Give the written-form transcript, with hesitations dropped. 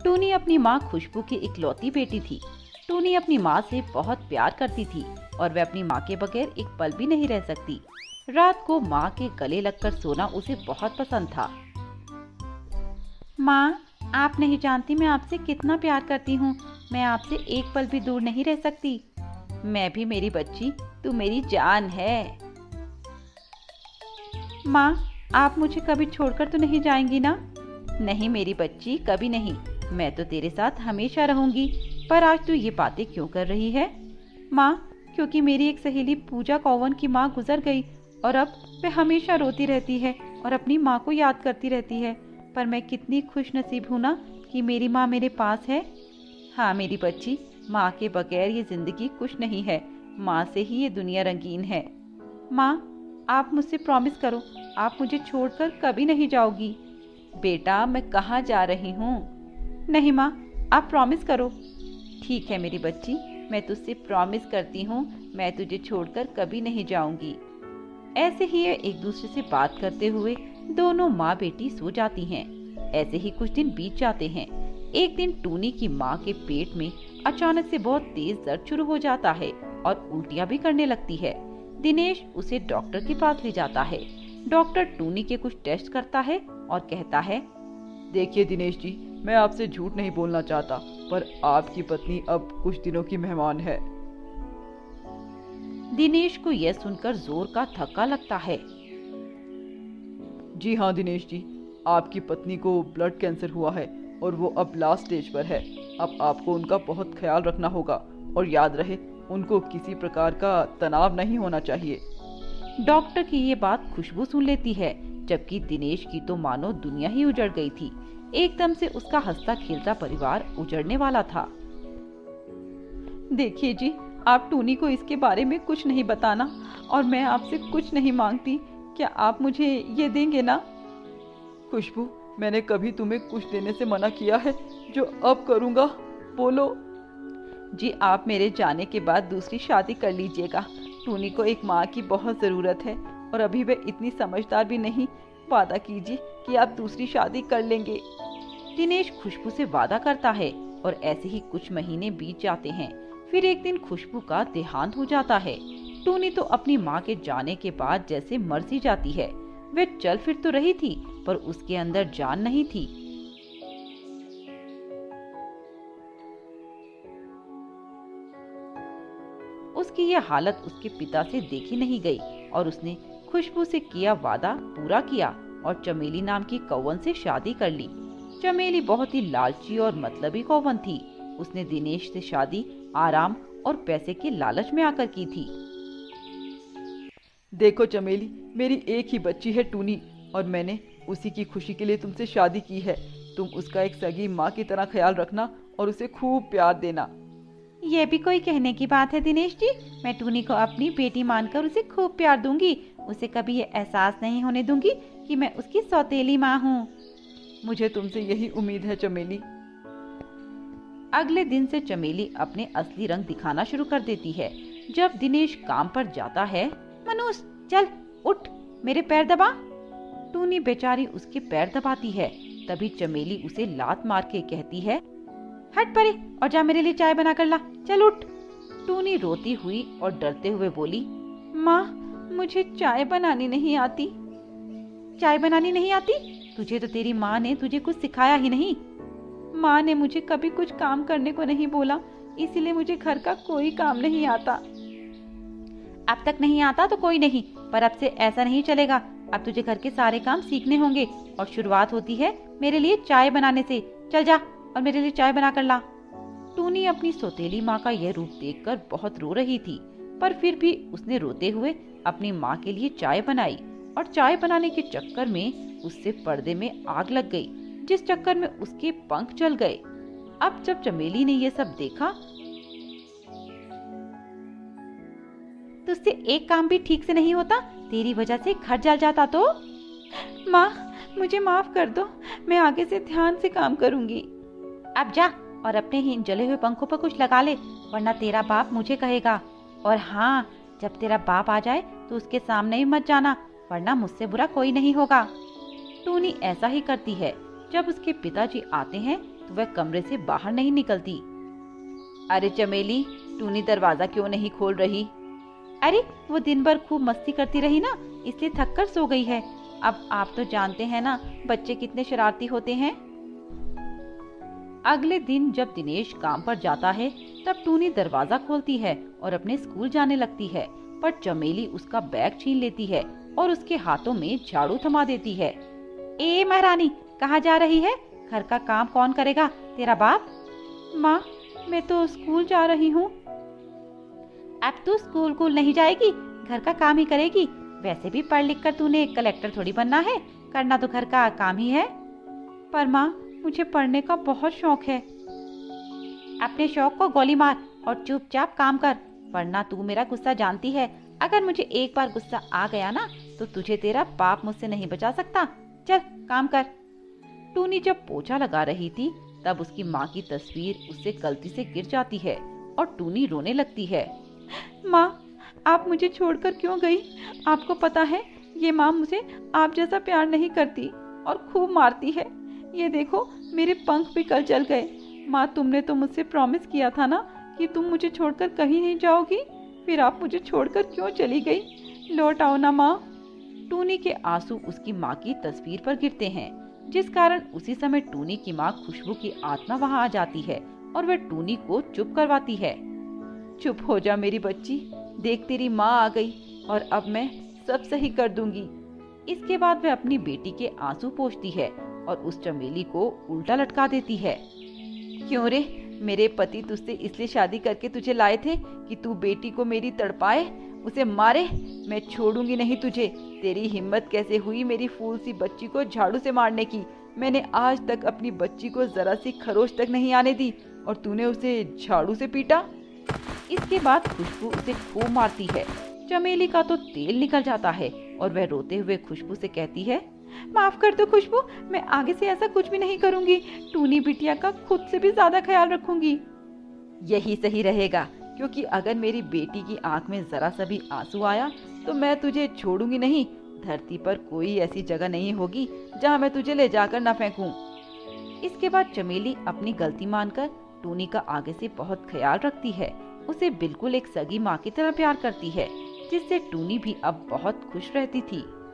टूनी अपनी माँ खुशबू की इकलौती बेटी थी। टूनी अपनी माँ से बहुत प्यार करती थी और वह अपनी माँ के बगैर एक पल भी नहीं रह सकती। रात को माँ के गले लगकर सोना उसे बहुत पसंद था। माँ, आप नहीं जानती मैं आपसे कितना प्यार करती हूँ। मैं आपसे एक पल भी दूर नहीं रह सकती। मैं भी मेरी बच्ची, तू मेरी जान है। माँ, आप मुझे कभी छोड़कर तो नहीं जाएंगी ना? नहीं मेरी बच्ची, कभी नहीं। मैं तो तेरे साथ हमेशा रहूंगी। पर आज तू ये बातें क्यों कर रही है? माँ, क्योंकि मेरी एक सहेली पूजा कौवन की माँ गुजर गई और अब वह हमेशा रोती रहती है और अपनी माँ को याद करती रहती है। पर मैं कितनी खुश नसीब हूँ ना कि मेरी माँ मेरे पास है। हाँ मेरी बच्ची, माँ के बगैर ये जिंदगी कुछ नहीं है। माँ से ही ये दुनिया रंगीन है। माँ, आप मुझसे प्रॉमिस करो, आप मुझे छोड़कर कभी नहीं जाओगी। बेटा, मैं कहाँ जा रही हूँ? नहीं माँ, आप प्रॉमिस करो। ठीक है मेरी बच्ची, मैं तुझसे प्रॉमिस करती हूँ, मैं तुझे छोड़कर कभी नहीं जाऊंगी। ऐसे ही ये एक दूसरे से बात करते हुए दोनों माँ बेटी सो जाती हैं। ऐसे ही कुछ दिन बीत जाते हैं। एक दिन टूनी की माँ के पेट में अचानक से बहुत तेज दर्द शुरू हो जाता है और उल्टियाँ भी करने लगती है। दिनेश उसे डॉक्टर के पास ले जाता है। डॉक्टर टूनी के कुछ टेस्ट करता है और कहता है, देखिए दिनेश जी, मैं आपसे झूठ नहीं बोलना चाहता, पर आपकी पत्नी अब कुछ दिनों की मेहमान है। दिनेश को यह सुनकर जोर का धक्का लगता है। जी हाँ दिनेश जी, आपकी पत्नी को ब्लड कैंसर हुआ है और वो अब लास्ट स्टेज पर है। अब आपको उनका बहुत ख्याल रखना होगा और याद रहे, उनको किसी प्रकार का तनाव नहीं होना चाहिए। डॉक्टर की ये बात खुशबू सुन लेती है, जबकि दिनेश की तो मानो दुनिया ही उजड़ गई थी। एकदम से उसका हंसता खेलता परिवार उजड़ने वाला था। देखिए जी, आप टूनी को इसके बारे में कुछ नहीं बताना और मैं आपसे कुछ नहीं मांगती। क्या आप मुझे ये देंगे ना? खुशबू, मैंने कभी तुम्हें कुछ देने से मना किया है जो अब करूँगा? बोलो। जी, आप मेरे जाने के बाद दूसरी शादी कर लीजिएगा। टूनी को एक माँ की बहुत ज़रूरत है और अभी वह इतनी समझदार भी नहीं। वादा कीजिए कि आप दूसरी शादी कर लेंगे। दिनेश खुशबू से वादा करता है और ऐसे ही कुछ महीने बीत जाते हैं। फिर एक दिन खुशबू का देहांत हो जाता है। टूनी तो अपनी माँ के जाने के बाद जैसे मर सी जाती है। वह चल फिर तो रही थी, पर उसके अंदर जान नहीं थी। उसकी यह हालत उसके पिता से देखी नहीं गई और उसने खुशबू से किया वादा पूरा किया और चमेली नाम की कौवन से शादी कर ली। चमेली बहुत ही लालची और मतलबी कौवन थी। उसने दिनेश से शादी आराम और पैसे के लालच में आकर की थी। देखो चमेली, मेरी एक ही बच्ची है टूनी और मैंने उसी की खुशी के लिए तुमसे शादी की है। तुम उसका एक सगी माँ की तरह ख्याल रखना और उसे खूब प्यार देना। ये भी कोई कहने की बात है दिनेश जी। मैं टूनी को अपनी बेटी मानकर उसे खूब प्यार दूंगी। उसे कभी ये एहसास नहीं होने दूंगी कि मैं उसकी सौतेली माँ हूँ। मुझे तुमसे यही उम्मीद है चमेली। अगले दिन से चमेली अपने असली रंग दिखाना शुरू कर देती है। जब दिनेश काम पर जाता है, मनुष चल उठ, मेरे पैर दबा। टूनी बेचारी उसके पैर दबाती है। तभी चमेली उसे लात मार के कहती है, हट परे और जा मेरे लिए चाय बना कर ला, चल उठ। टूनी रोती हुई और डरते हुए बोली, माँ, मुझे चाय बनानी नहीं आती। चाय बनानी नहीं आती? तुझे तो तेरी माँ ने तुझे कुछ सिखाया ही नहीं। माँ ने मुझे कभी कुछ काम करने को नहीं बोला, इसीलिए मुझे घर का कोई काम नहीं आता। अब तक नहीं आता तो कोई नहीं, पर अब से ऐसा नहीं चलेगा। अब तुझे घर के सारे काम सीखने होंगे और शुरुआत होती है मेरे लिए चाय बनाने से। चल जा और मेरे लिए चाय बना कर ला। टूनी अपनी सौतेली माँ का यह रूप देखकर बहुत रो रही थी, पर फिर भी उसने रोते हुए अपनी माँ के लिए चाय बनाई और चाय बनाने के चक्कर में उससे पर्दे में आग लग गई, जिस चक्कर में उसके पंख जल गए। अब जब चमेली ने यह सब देखा, तुझसे एक काम भी ठीक से नहीं होता, तेरी वजह से घर जल जाता तो। माँ, मुझे माफ कर दो, मैं आगे से ध्यान से काम करूंगी। अब जा और अपने ही जले हुए पंखों पर कुछ लगा ले, वरना तेरा बाप मुझे कहेगा। और हाँ, जब तेरा बाप आ जाए तो उसके सामने ही मत जाना, वरना मुझसे बुरा कोई नहीं होगा। टूनी ऐसा ही करती है। जब उसके पिताजी आते हैं तो वह कमरे से बाहर नहीं निकलती। अरे चमेली, टूनी दरवाजा क्यों नहीं खोल रही? अरे वो दिन भर खूब मस्ती करती रही ना, इसलिए थक कर सो गई है। अब आप तो जानते हैं ना बच्चे कितने शरारती होते हैं। अगले दिन जब दिनेश काम पर जाता है तब टूनी दरवाजा खोलती है और अपने स्कूल जाने लगती है, पर चमेली उसका बैग छीन लेती है और उसके हाथों में झाड़ू थमा देती है। ए महारानी, कहाँ जा रही है? घर का काम कौन करेगा, तेरा बाप? माँ, मैं तो स्कूल जा रही हूँ। अब तू स्कूल को नहीं जाएगी, घर का काम ही करेगी। वैसे भी पढ़ लिख कर तूने कलेक्टर थोड़ी बनना है, करना तो घर का काम ही है। पर माँ, मुझे पढ़ने का बहुत शौक है। अपने शौक को गोली मार और चुपचाप काम कर, वरना तू मेरा गुस्सा जानती है। अगर मुझे एक बार गुस्सा आ गया ना तो तुझे तेरा बाप मुझसे नहीं बचा सकता। चल काम कर। टूनी जब पोछा लगा रही थी तब उसकी माँ की तस्वीर उससे गलती से गिर जाती है और टूनी रोने लगती है। माँ, आप मुझे छोड़कर क्यों गई? आपको पता है ये माँ मुझे आप जैसा प्यार नहीं करती और खूब मारती है। ये देखो, मेरे पंख भी कल जल गए। माँ, तुमने तो मुझसे प्रॉमिस किया था ना कि तुम मुझे छोड़कर कहीं नहीं जाओगी, फिर आप मुझे छोड़कर क्यों चली गई? लौट आओ ना माँ। टूनी के आंसू उसकी माँ की तस्वीर पर गिरते हैं, जिस कारण उसी समय टूनी की माँ खुशबू की आत्मा वहाँ आ जाती है और वह टूनी को चुप करवाती है। चुप हो जा मेरी बच्ची, देख तेरी माँ आ गई और अब मैं सब सही कर दूंगी। इसके बाद वह अपनी बेटी के आंसू पोंछती है और उस चमेली को उल्टा लटका देती है। क्यों रे, मेरे पति तुझसे इसलिए शादी करके तुझे लाए थे कि तू बेटी को मेरी तड़पाए, उसे मारे? मैं छोड़ूंगी नहीं तुझे। तेरी हिम्मत कैसे हुई मेरी फूल सी बच्ची को झाड़ू से मारने की? मैंने आज तक अपनी बच्ची को जरा सी खरोच तक नहीं आने दी और तूने उसे झाड़ू से पीटा। इसके बाद खुशबू उसे खूब मारती है। चमेली का तो तेल निकल जाता है और वह रोते हुए खुशबू से कहती है, माफ कर दो खुशबू, मैं आगे से ऐसा कुछ भी नहीं करूंगी। टूनी बिटिया का खुद से भी ज्यादा ख्याल रखूंगी। यही सही रहेगा, क्योंकि अगर मेरी बेटी की आंख में जरा सा भी आंसू आया तो मैं तुझे छोड़ूंगी नहीं। धरती पर कोई ऐसी जगह नहीं होगी जहां मैं तुझे ले जाकर न फेंकूं। इसके बाद चमेली अपनी गलती मानकर टूनी का आगे से बहुत ख्याल रखती है। उसे बिल्कुल एक सगी माँ की तरह प्यार करती है, जिससे टूनी भी अब बहुत खुश रहती थी।